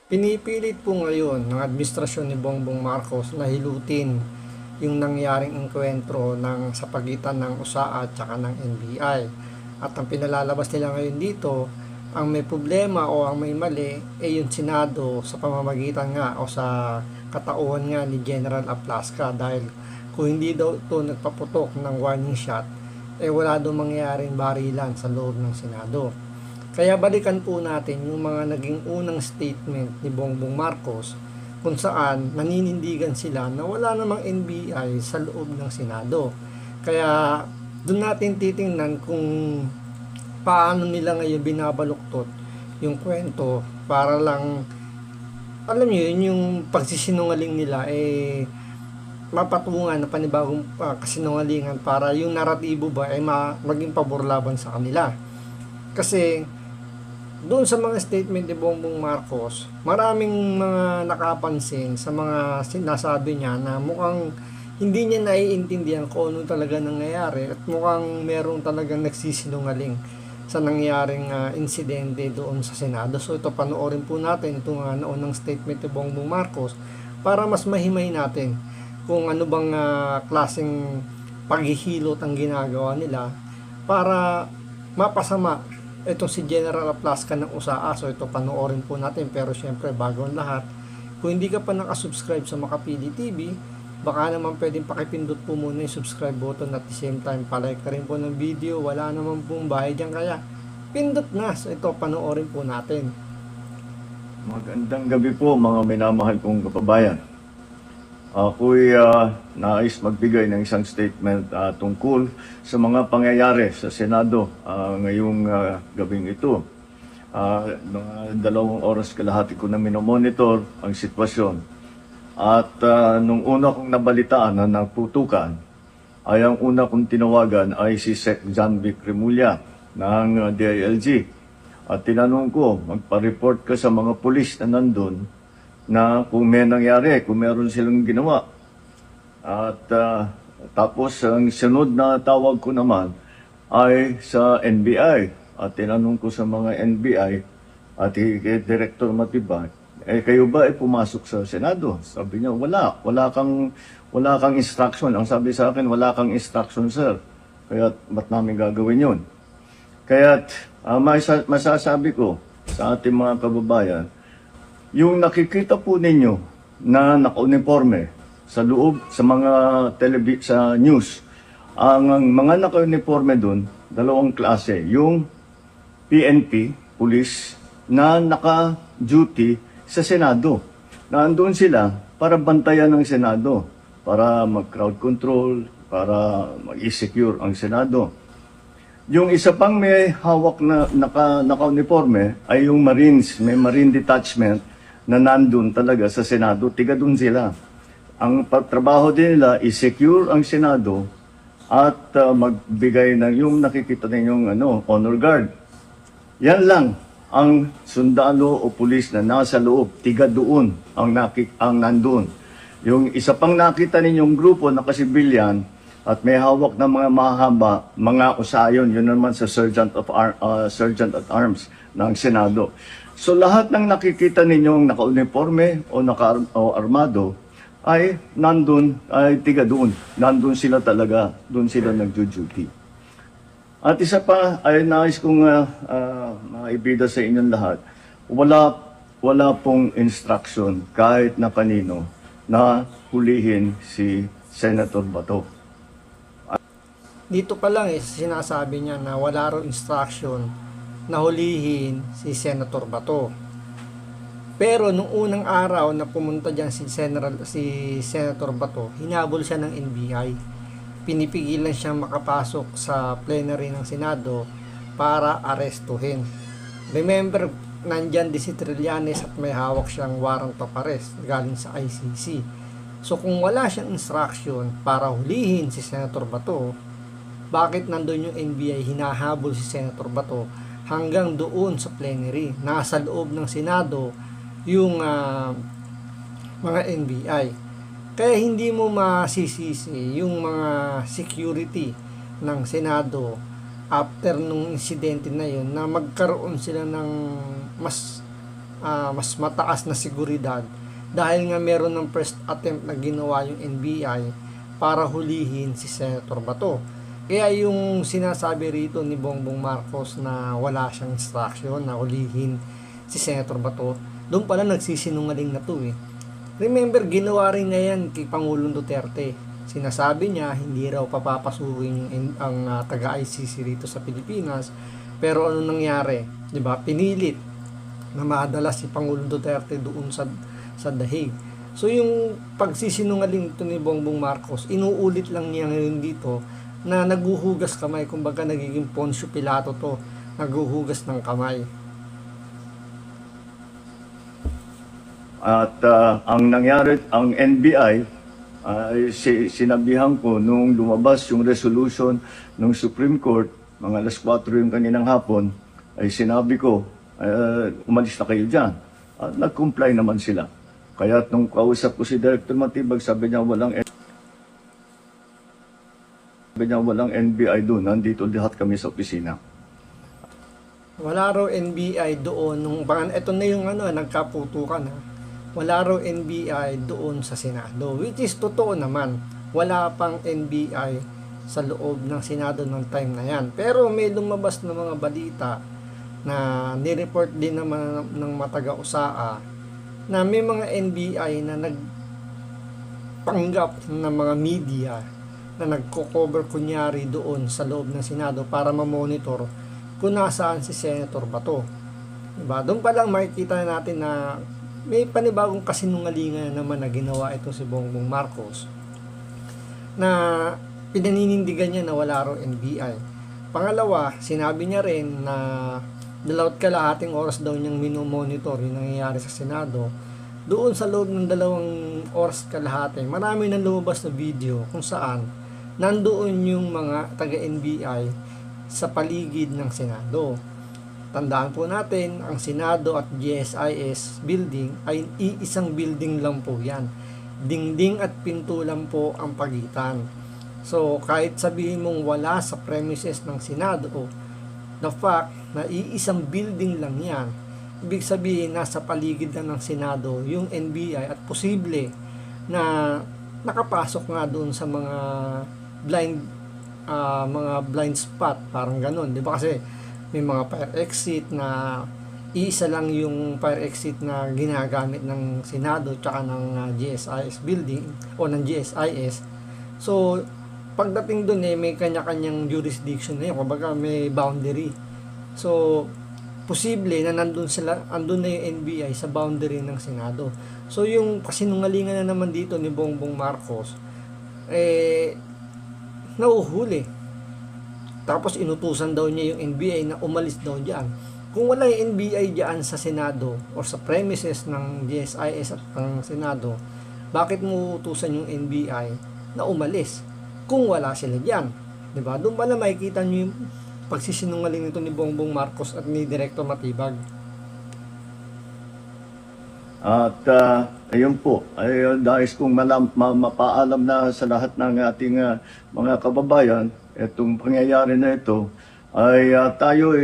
Pinipilit po ngayon ng administrasyon ni Bongbong Marcos na hilutin yung nangyaring engkwentro sa pagitan ng USA at saka ng NBI. At ang pinalalabas nila ngayon dito, ang may problema o ang may mali ay yung Senado sa pamamagitan nga o sa katauhan nga ni General Aplasca, dahil kung hindi daw ito nagpaputok ng warning shot, wala daw mangyayaring barilan sa loob ng Senado. Kaya balikan po natin yung mga naging unang statement ni Bongbong Marcos, kung saan naninindigan sila na wala namang NBI sa loob ng Senado. Kaya doon natin titingnan kung paano nila ngayon binabaluktot yung kwento para lang, alam nyo yun, yung pagsisinungaling nila mapatungan na panibagong kasinungalingan para yung naratibo ba ay maging pabor laban sa kanila. Kasi doon sa mga statement ni Bongbong Marcos, maraming mga nakapansin sa mga sinasabi niya na mukhang hindi niya naiintindihan kung ano talaga nangyayari, at mukhang merong talagang nagsisinungaling sa nangyaring insidente doon sa Senado. So ito, panoorin po natin itong naunang statement ni Bongbong Marcos para mas mahimay natin kung ano bang klaseng paghihilot ang ginagawa nila para mapasama itong si General Aplasca ng USA. So ito, panoorin po natin. Pero syempre, bago ang lahat, kung hindi ka pa nakasubscribe sa Makapili TV, baka naman pwedeng pakipindot po muna yung subscribe button, at the same time palike ka rin po ng video. Wala naman pong bayad yan, kaya pindot na. So ito, panoorin po natin. Magandang gabi po mga minamahal kong kababayan. Ako'y nais magbigay ng isang statement tungkol sa mga pangyayari sa Senado ngayong gabing ito. Mga 2 oras kalahati ko na minomonitor ang sitwasyon. At nung una kong nabalitaan na naputukan, ay ang una kong tinawagan ay si Sec. John Vic Remulla ng DILG. At tinanong ko, magpa-report ka sa mga pulis na nandun na kung may nangyari, kung meron silang ginawa. At tapos ang sunod na tawag ko naman ay sa NBI. At tinanong ko sa mga NBI at kay Director Matibag, kayo ba ay pumasok sa Senado? Sabi niya, wala kang instruction. Ang sabi sa akin, wala kang instruction, sir. Kaya ba't namin gagawin yun? Kaya masasabi ko sa ating mga kababayan, yung nakikita po ninyo na naka-uniforme sa loob, sa mga sa news, ang mga naka-uniforme doon, 2 klase. Yung PNP, police, na naka-duty sa Senado. Naandun sila para bantayan ng Senado, para mag-crowd control, para mag-secure ang Senado. Yung isa pang may hawak na naka-uniforme ay yung Marines, may Marine Detachment na nandun talaga sa Senado, tiga dun sila. Ang trabaho din nila is secure ang Senado at magbigay ng yung nakikita ninyong honor guard. Yan lang ang sundalo o pulis na nasa loob, tiga doon ang nandun. Yung isa pang nakita ninyong grupo na kasibilyan at may hawak na mga mahaba, mga usayon, yun naman sa Sergeant at Arms ng Senado. So lahat ng nakikita ninyong naka-uniforme o armado ay nandun, ay tiga doon. Nandun sila talaga, doon sila nagjo-duty. At isa pa ay nais kong maibida sa inyong lahat, wala pong instruction kahit na kanino na hulihin si Senator Bato. Dito pa lang sinasabi niya na wala raw instruction na hulihin si Senator Bato. Pero nung unang araw na pumunta diyan si Senator Bato, hinabol siya ng NBI. Pinipigilan siyang makapasok sa plenary ng Senado para arestuhin. Remember, nandyan din si Trillanes at may hawak siyang warrant of arrest galing sa ICC. So kung wala siyang instruction para hulihin si Senator Bato, bakit nandun yung NBI hinahabol si Senator Bato hanggang doon sa plenary? Nasa loob ng Senado yung mga NBI. Kaya hindi mo masisisi yung mga security ng Senado after nung insidente na yun na magkaroon sila ng mas mas mataas na seguridad dahil nga meron ng first attempt na ginawa yung NBI para hulihin si Senator Bato. Kaya yung sinasabi rito ni Bongbong Marcos na wala siyang instruction na hulihin si Senator Bato, doon pala nagsisinungaling na to eh. Remember, ginawa rin niya yan kay Pangulong Duterte. Sinasabi niya hindi raw papapasukin ang taga-ICC rito sa Pilipinas. Pero ano nangyari? 'Di ba? Pinilit na madala si Pangulong Duterte doon sa The Hague. So yung pagsisinungaling ito ni Bongbong Marcos, inuulit lang niya ngayon dito na naguhugas kamay, kumbaga nagiging Poncio Pilato to, naguhugas ng kamay. At ang nangyari, ang NBI, sinabihan ko nung lumabas yung resolution ng Supreme Court, mga alas 4 yung kaninang hapon, ay sinabi ko, umalis na kayo dyan. At nag-comply naman sila. Kaya nung kausap ko si Director Matibag, sabi niya walang NBI doon, nandito lahat kami sa opisina. Wala raw NBI doon nung ito na yung nagkaputukan ha. Wala raw NBI doon sa Senado, which is totoo naman. Wala pang NBI sa loob ng Senado ng time na yan. Pero may lumabas na mga balita na nireport din naman ng mataga-usaa na may mga NBI na nagpanggap ng mga media na nagko-cover kunyari doon sa loob ng Senado para ma-monitor kung nasaan si Senator Bato. Diba? Doon pa lang makikita natin na may panibagong kasinungalingan naman na ginawa ito si Bongbong Marcos na pinaninindigan niya na wala raw NBI. Pangalawa, sinabi niya rin na dalawat kalahating oras daw niyang minomonitor yung nangyayari sa Senado. Doon sa loob ng 2 oras kalahati, marami nang lumabas na video kung saan nandoon yung mga taga-NBI sa paligid ng Senado. Tandaan po natin, ang Senado at GSIS building ay iisang building lang po yan. Dingding at pinto lang po ang pagitan. So, kahit sabihin mong wala sa premises ng Senado, the fact na iisang building lang yan, ibig sabihin nasa paligid na ng Senado yung NBI at posible na nakapasok nga doon sa mga blind spot, parang ganun, di ba? Kasi may mga fire exit na iisa lang yung fire exit na ginagamit ng Senado tsaka ng GSIS building o ng GSIS. So, pagdating doon may kanya-kanyang jurisdiction na yun, kumbaga may boundary. So, posible na andun na yung NBI sa boundary ng Senado. So, yung kasinungalingan na naman dito ni Bongbong Marcos, nauhuli. Tapos inutusan daw niya yung NBI na umalis daw diyan. Kung wala yung NBI diyan sa Senado o sa premises ng GSIS at ng Senado, bakit mo utusan yung NBI na umalis kung wala sila diyan? 'Di ba? Doon pala makikita niyo yung pagsisinungaling nito ni Bongbong Marcos at ni Director Matibag. At ayun po, ay dahil kong mapaalam na sa lahat ng ating mga kababayan, itong pangyayari na ito, ay tayo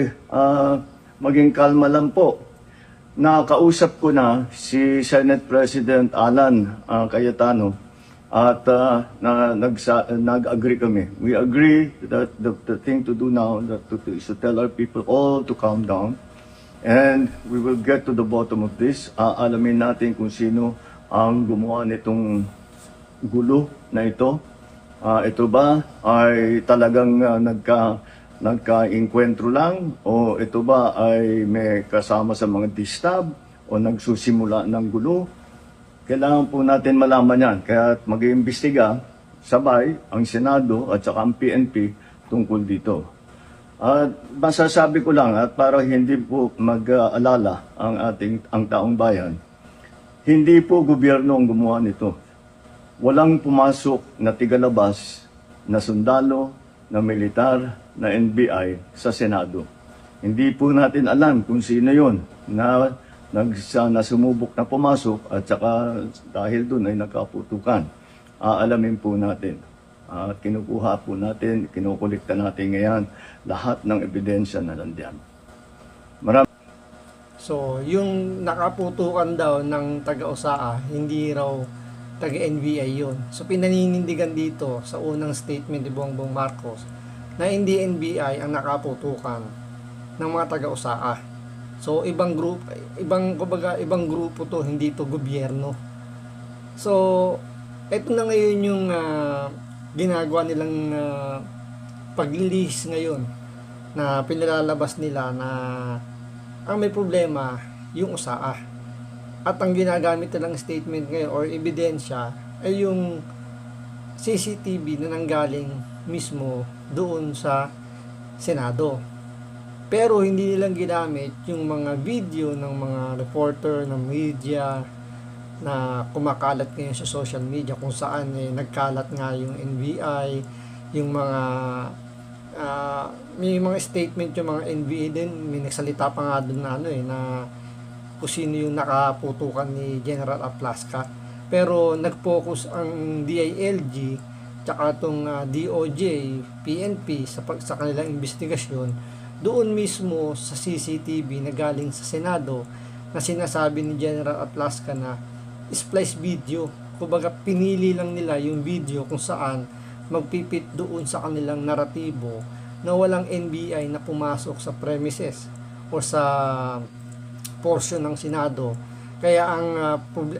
maging kalma lang po. Nakausap ko na si Senate President Alan Cayetano at nag-agree kami. We agree that the thing to do now is to tell our people all to calm down. And we will get to the bottom of this. Alamin natin kung sino ang gumawa nitong gulo na ito. Ito ba ay talagang nagka-inkwentro lang? O ito ba ay may kasama sa mga distab? O nagsusimula ng gulo? Kailangan po natin malaman yan. Kaya mag-iimbestiga sabay ang Senado at saka ang PNP tungkol dito. Masasabi ko lang at para hindi po mag-alala ang taong bayan, hindi po gobyerno ang gumawa nito. Walang pumasok na tigalabas na sundalo, na militar, na NBI sa Senado. Hindi po natin alam kung sino yon na sumubok na pumasok at saka dahil doon ay nagkaputukan. Aalamin po natin. At kinukuha po natin, kinukulikta natin ngayon lahat ng ebidensya na nandiyan. So, yung nakaputukan daw ng taga-USAA, hindi raw taga-NBI yun. So, pinaninindigan dito sa unang statement ni Bongbong Marcos na hindi NBI ang nakaputukan ng mga taga-USAA. So, ibang grupo to, hindi to gobyerno. So, eto na ngayon yung ginagawa nilang paglilihis ngayon na pinilalabas nila na ang may problema yung USAA. At ang ginagamit nilang statement ngayon or ebidensya ay yung CCTV na nanggaling mismo doon sa Senado. Pero hindi nilang ginamit yung mga video ng mga reporter ng media na kumakalat ngayon sa social media kung saan nagkalat nga yung NBI, yung mga may mga statement yung mga NBI din, may nagsalita pa nga doon na na kung sino yung nakaputukan ni General Aplasca. Pero nag-focus ang DILG tsaka itong DOJ, PNP sa kanilang investigasyon doon mismo sa CCTV na galing sa Senado na sinasabi ni General Aplasca na splice video. Kumbaga pinili lang nila yung video kung saan magpipit doon sa kanilang naratibo na walang NBI na pumasok sa premises o sa portion ng Senado. Kaya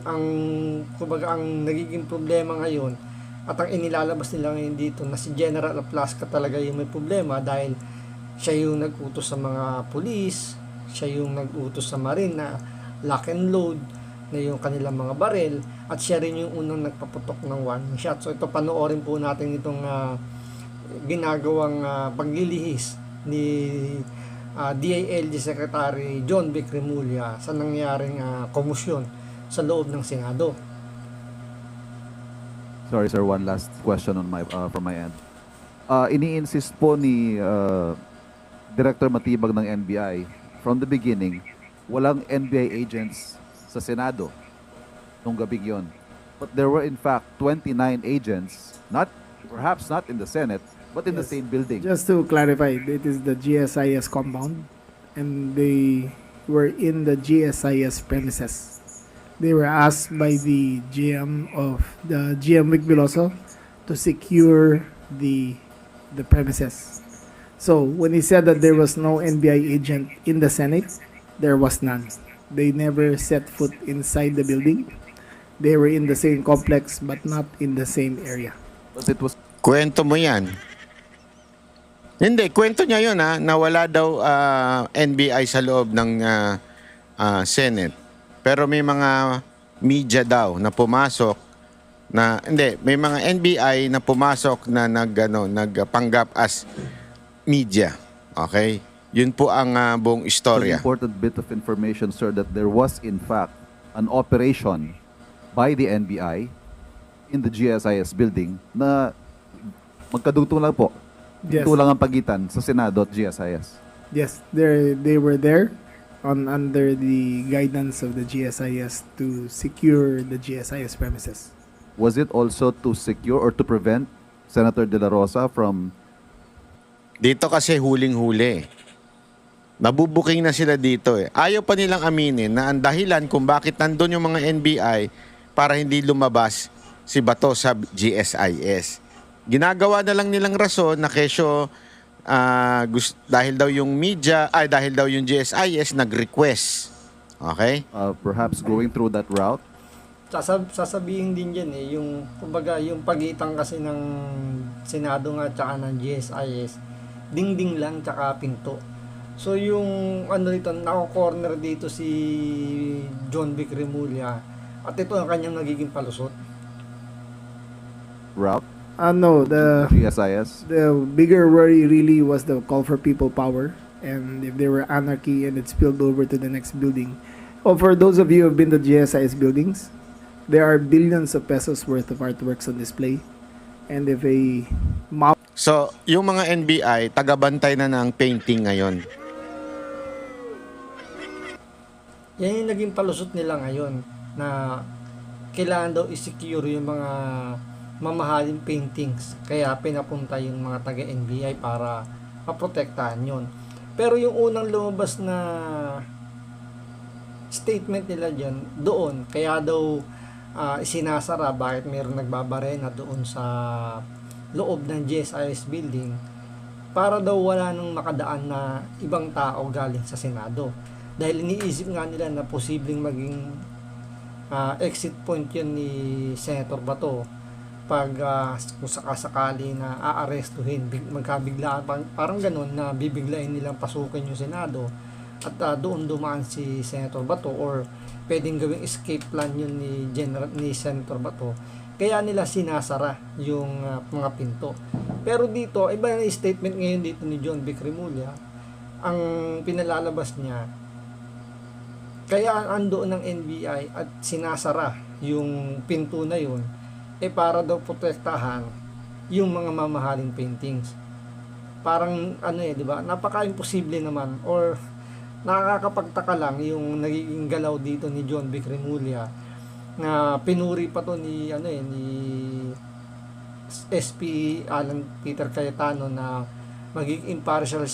ang nagiging problema ngayon at ang inilalabas nila ngayon dito na si General Aplasca talaga yung may problema dahil siya yung nag-utos sa mga pulis, siya yung nag-utos sa Marine na lock and load na yung kanilang mga barel at siya rin yung unang nagpaputok ng warning shot. So ito panoorin po natin itong ginagawang paglilihis ni DILG Secretary John Vic Remulla sa nangyaring komusyon sa loob ng Senado. Sorry sir, one last question on from my end. Ini-insist po ni Director Matibag ng NBI from the beginning, walang NBI agents sa Senado nung gabing yon. But there were in fact 29 agents, perhaps not in the Senate, but in the Yes. same building. Just to clarify, it is the GSIS compound, and they were in the GSIS premises. They were asked by the GM Vic Veloso to secure the premises. So when he said that there was no NBI agent in the Senate, there was none. They never set foot inside the building. They were in the same complex but not in the same area. But it was Kwento mo yan. Hindi, kwento niya yun na wala daw NBI sa loob ng Senate. Pero may mga media daw na pumasok may mga NBI na pumasok na nagpanggap as media. Okay? Yun po ang buong an istorya. important bit of information, sir, that there was in fact an operation by the NBI in the GSIS building na magkadugtong lang po. Yes. Ito lang ang pagitan sa Senado at GSIS. Yes, they were there under the guidance of the GSIS to secure the GSIS premises. Was it also to secure or to prevent Senator De La Rosa from Dito kasi huling-huli. Nabubuking na sila dito eh. Ayaw pa nilang aminin na ang dahilan kung bakit nandun yung mga NBI para hindi lumabas si Bato sa GSIS. Ginagawa na lang nilang rason na kesyo dahil daw yung dahil daw yung GSIS nag-request. Okay? perhaps going through that route? Sasabihin din yan yung kumbaga yung pagitan kasi ng Senado nga tsaka ng GSIS, dingding lang tsaka pinto. So yung nito, nako-corner dito si John Vic Remulla at ito ang kanyang nagiging palusot. Route? No, the GSIS? bigger worry really was the call for people power, and if there were anarchy and it spilled over to the next building. Oh, for those of you who have been to GSIS buildings, there are billions of pesos worth of artworks on display, and if a mob So, yung mga NBI, tagabantay na ng painting ngayon. Yan yung naging palusot nila ngayon na kailangan daw i-secure yung mga mamahaling paintings. Kaya pinapunta yung mga taga-NBI para maprotektahan yun. Pero yung unang lumabas na statement nila dyan doon. Kaya daw isinasara bakit mayroong nagbabarena doon sa loob ng GSIS building para daw wala nang makadaan na ibang tao galing sa Senado. Dahil iniisip nga nila na posibleng maging exit point yun ni Senator Bato pag kung sakasakali na aarestuhin, magkabiglaan, parang ganun na bibiglain nilang pasukin yung Senado at doon dumaan si Senator Bato or pwedeng gawing escape plan yun ni Senator Bato. Kaya nila sinasara yung mga pinto. Pero dito, iba yung statement ngayon dito ni John Vic Remulla. Ang pinalalabas niya, kaya andoon ng NBI at sinasara yung pinto na yun, para daw protektahan yung mga mamahaling paintings. Parang di ba? Napaka-imposible naman or nakakapagtaka lang yung nagiging galaw dito ni John Vic Remulla na pinuri pa to ni SP Alan Peter Cayetano na magiging impartial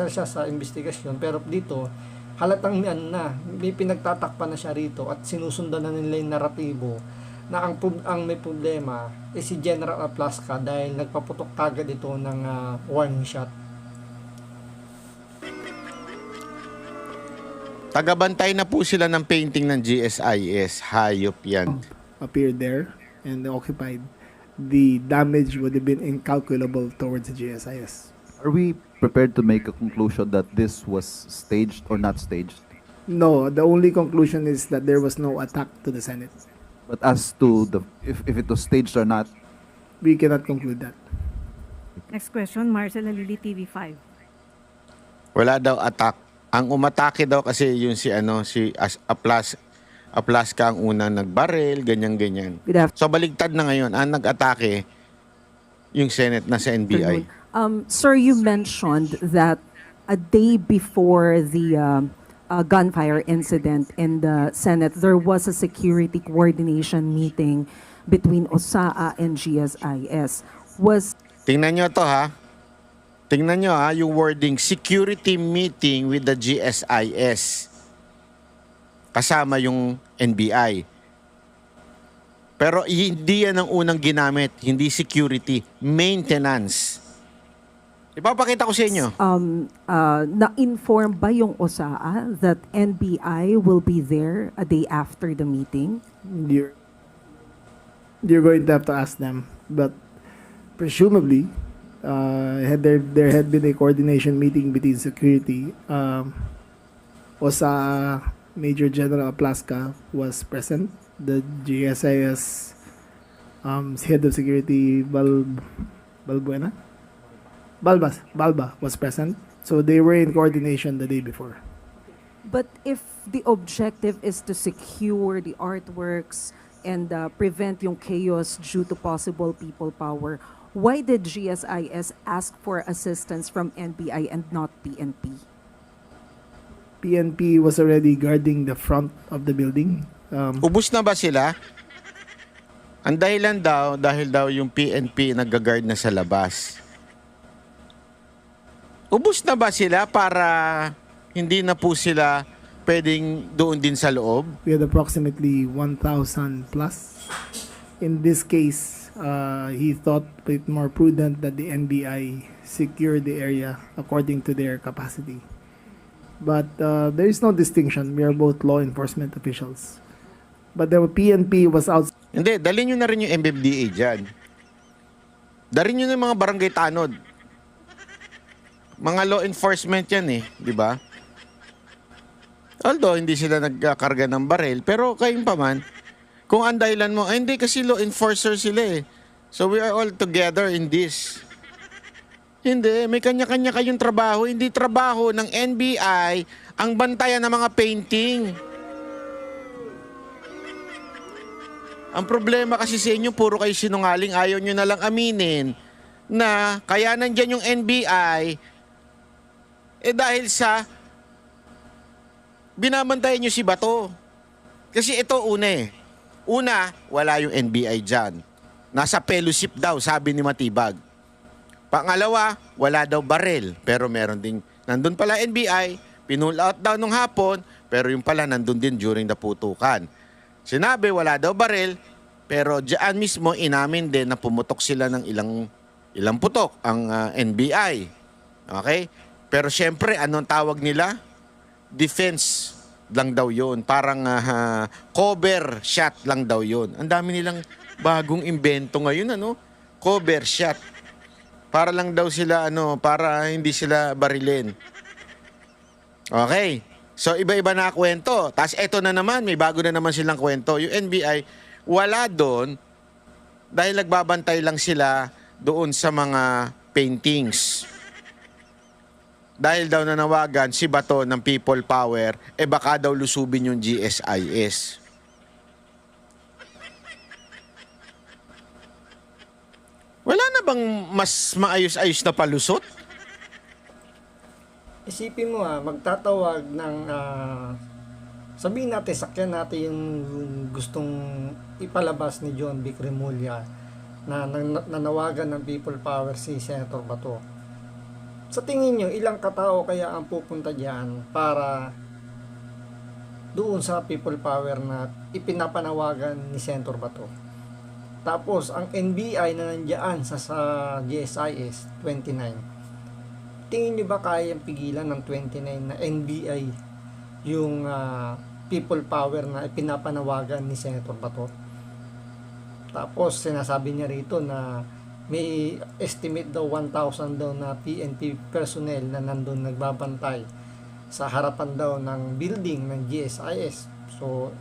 siya sa investigasyon, pero dito halatang may pinagtatakpan na siya rito at sinusundan na nila yung naratibo na ang may problema si General Aplasca dahil nagpaputok kagad ito ng warning shot. Tagabantay na po sila ng painting ng GSIS. Hayop yan. Appeared there and occupied, the damage would have been incalculable towards the GSIS. Are we prepared to make a conclusion that this was staged or not staged? No, the only conclusion is that there was no attack to the Senate. But as to if it was staged or not, We cannot conclude that. Next question, Marcel Alili, TV5. Wala daw attack. Ang umatake daw kasi yung si Aplasca ang unang nagbaril, ganyan-ganyan. Good afternoon. So baligtad na ngayon, ang nag-atake yung Senate na sa NBI. Sir, you mentioned that a day before the gunfire incident in the Senate, there was a security coordination meeting between OSAA and GSIS. Tingnan nyo to ha. Tingnan nyo ha, yung wording, security meeting with the GSIS. Kasama yung NBI. Pero hindi yan ang unang ginamit. Hindi security. Maintenance. Ipapakita ko sa inyo. Na-inform ba yung OSAA that NBI will be there a day after the meeting? You're going to have to ask them, but presumably, there had been a coordination meeting between security. OSAA Major General Aplasca was present. The GSIS head of security Balba was present. So they were in coordination the day before. But if the objective is to secure the artworks and prevent yung chaos due to possible people power, why did GSIS ask for assistance from NBI and not PNP? PNP was already guarding the front of the building. Ubus na ba sila? Ang dahilan daw, dahil daw yung PNP nag-guard na sa labas. Ubus na ba sila para hindi na po sila pwedeng doon din sa loob? We had approximately 1,000 plus. In this case, he thought it more prudent that the NBI secure the area according to their capacity. But there is no distinction. We are both law enforcement officials. But the PNP was out. Hindi, dalhin nyo na rin yung MMDA dyan. Dalhin nyo na yung mga barangay tanod. Mga law enforcement yan eh, di ba? Although hindi sila nagkakarga ng baril, pero kayong paman, kung ang dahilan mo, hindi kasi law enforcer sila eh. So we are all together in this. Hindi, may kanya-kanya kayong trabaho. Hindi trabaho ng NBI ang bantayan ng mga painting. Ang problema kasi sa inyo, puro kayo sinungaling, ayaw nyo na lang aminin na kaya nandyan yung NBI dahil sa binabantayan nyo si Bato. Kasi ito una eh. Una, wala yung NBI dyan. Nasa fellowship daw, sabi ni Matibag. Pangalawa, wala daw baril. Pero meron ding, nandun pala NBI, pinull out daw nung hapon, Pero yung pala nandun din during the putukan. Sinabi wala daw baril, pero diyan mismo inamin din na pumutok sila ng ilang putok ang NBI. Okay? Pero syempre, anong tawag nila? Defense lang daw yun. Parang cover shot lang daw yun. Ang dami nilang bagong imbento ngayon, ano? Cover shot. Para lang daw sila, para hindi sila barilin. Okay. So, iba-iba na kwento. Tapos, eto na naman, may bago na naman silang kwento. Yung NBI, wala doon dahil nagbabantay lang sila doon sa mga paintings. Dahil daw nanawagan si Bato ng People Power, baka daw lusubin yung GSIS. Wala na bang mas maayos-ayos na palusot? Isipin mo magtatawag ng sabihin natin, sakyan natin yung gustong ipalabas ni John Vic Remulla na nanawagan ng People Power si Senator Bato. Sa tingin nyo, ilang katao kaya ang pupunta diyan para doon sa People Power na ipinapanawagan ni Senator Bato? Tapos, ang NBI na nandiyan sa GSIS, 29. Tingin nyo ba kayang pigilan ng 29 na NBI yung People Power na ipinapanawagan ni Senator Bato? Tapos, sinasabi niya rito na may estimate daw 1,000 daw na PNP personnel na nandun nagbabantay sa harapan daw ng building ng GSIS. So,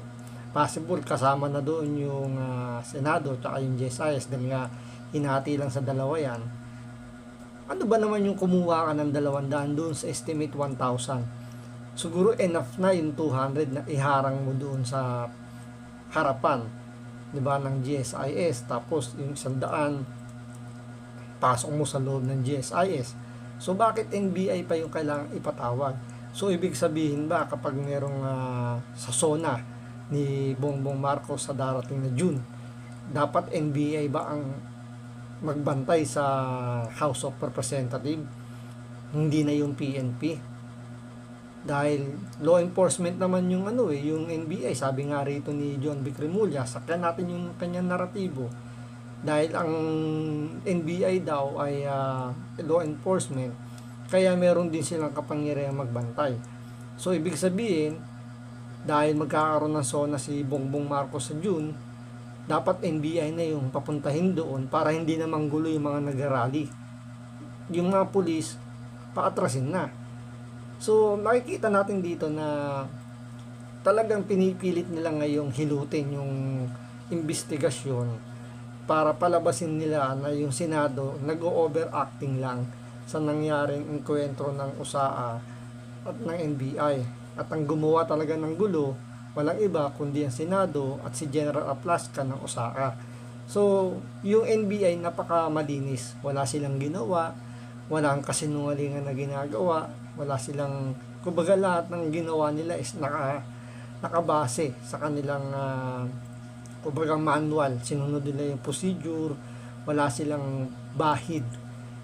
possible kasama na doon yung Senado at yung GSIS dahil nga hinati lang sa dalawa yan. Ano ba naman yung kumuha ka ng 200 doon sa estimate 1,000? Siguro enough na yung 200 na iharang mo doon sa harapan, 'di ba, ng GSIS. Tapos yung 100 pasok mo sa loob ng GSIS. So bakit NBI pa yung kailangang ipatawag? So ibig sabihin ba kapag merong sa SONA ni Bongbong Marcos sa darating na June, dapat NBI ba ang magbantay sa House of Representatives, hindi na yung PNP? Dahil law enforcement naman yung yung NBI. Sabi nga rito ni John Vic Remulla, sakyan natin yung kanyang naratibo. Dahil ang NBI daw ay law enforcement, kaya meron din silang kapangyarihang magbantay. So ibig sabihin, dahil magkakaroon ng SONA si Bongbong Marcos sa June, dapat NBI na yung papuntahin doon para hindi na manggulo yung mga nag-rally. Yung mga pulis, paatrasin na. So, makikita natin dito na talagang pinipilit nila ngayong hilutin yung investigasyon para palabasin nila na yung Senado nag-overacting lang sa nangyaring enkwentro ng USAA at ng NBI. At ang gumawa talaga ng gulo, walang iba kundi ang Senado at si General Aplasca ng USAA. So, yung NBI napakamalinis. Wala silang ginawa, walang kasinungalingan na ginagawa, wala silang, kumbaga lahat ng ginawa nila is nakabase sa kanilang kumbaga manual. Sinunod nila yung procedure, wala silang bahid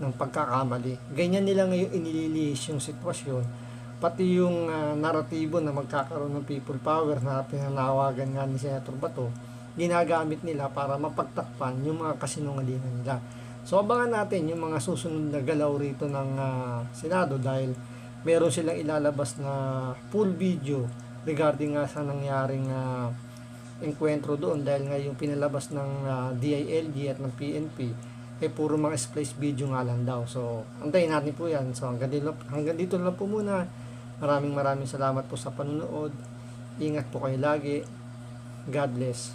ng pagkakamali. Ganyan nila ngayon inililihis yung sitwasyon. Pati yung naratibo na magkakaroon ng people power na pinanawagan nga ni Senator Bato, ginagamit nila para mapagtakpan yung mga kasinungalingan nila. So abangan natin yung mga susunod na galaw rito ng Senado dahil meron silang ilalabas na full video regarding nga sa nangyaring enkwentro doon, dahil nga yung pinalabas ng DILG at ng PNP puro mga splice video nga lang daw. So antayin natin po yan. So hanggang dito lang po muna. Maraming salamat po sa panonood. Ingat po kayo lagi. God bless.